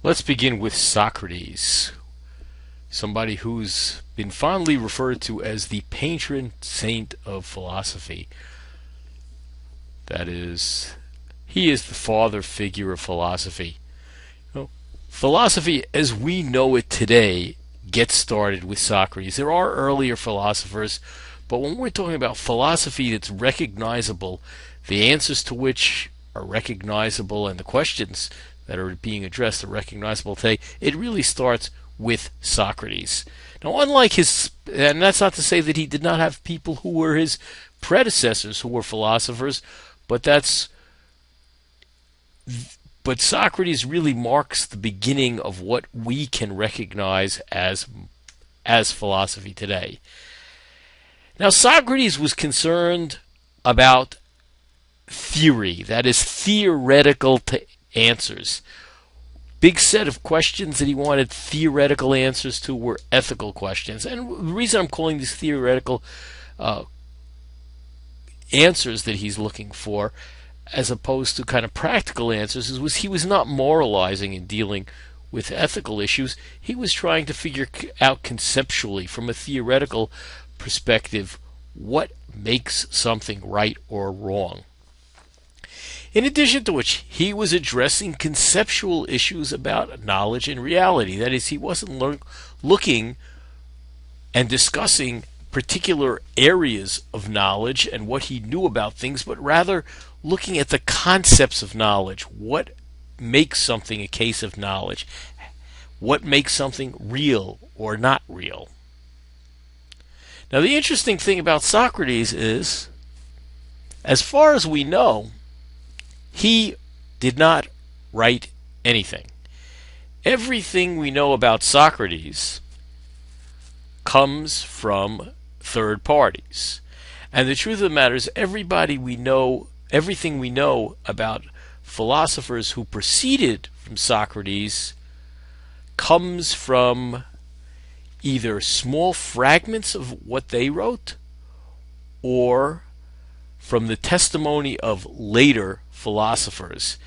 Let's begin with Socrates, somebody who's been fondly referred to as the patron saint of philosophy. That is, he is the father figure of philosophy. Philosophy as we know it today gets started with Socrates. There are earlier philosophers, but when we're talking about philosophy that's recognizable, the answers to which are recognizable and the questions that are being addressed are recognizable today, it really starts with Socrates. Now, unlike his, and that's not to say that he did not have people who were his predecessors who were philosophers, but Socrates really marks the beginning of what we can recognize as philosophy today. Now, Socrates was concerned about theory, that is, theoretical answers. Big set of questions that he wanted theoretical answers to were ethical questions. And the reason I'm calling these theoretical answers that he's looking for, as opposed to kind of practical answers, was he was not moralizing in dealing with ethical issues. He was trying to figure out conceptually, from a theoretical perspective, what makes something right or wrong. In addition to which, he was addressing conceptual issues about knowledge and reality. That is, he wasn't looking and discussing particular areas of knowledge and what he knew about things, but rather looking at the concepts of knowledge. What makes something a case of knowledge? What makes something real or not real? Now, the interesting thing about Socrates is, as far as we know, he did not write anything. Everything we know about Socrates comes from third parties. And the truth of the matter is, everything we know about philosophers who preceded from Socrates comes from either small fragments of what they wrote or from the testimony of later philosophers.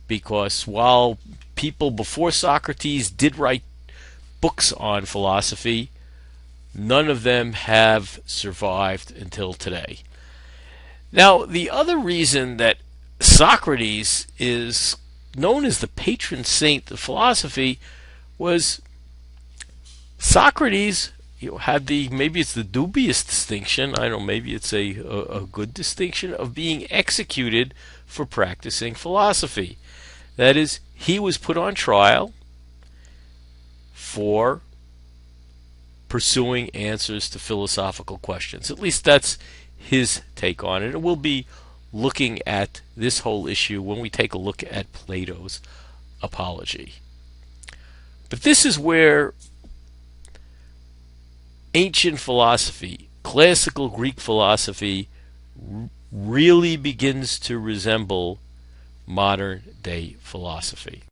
Because while people before Socrates did write books on philosophy, none of them have survived until today. Now, the other reason that Socrates is known as the patron saint of philosophy was Socrates had maybe it's the dubious distinction, I don't know, maybe it's a good distinction, of being executed for practicing philosophy. That is, he was put on trial for pursuing answers to philosophical questions. At least that's his take on it. And we'll be looking at this whole issue when we take a look at Plato's Apology. But this is where ancient philosophy, classical Greek philosophy, really begins to resemble modern day philosophy.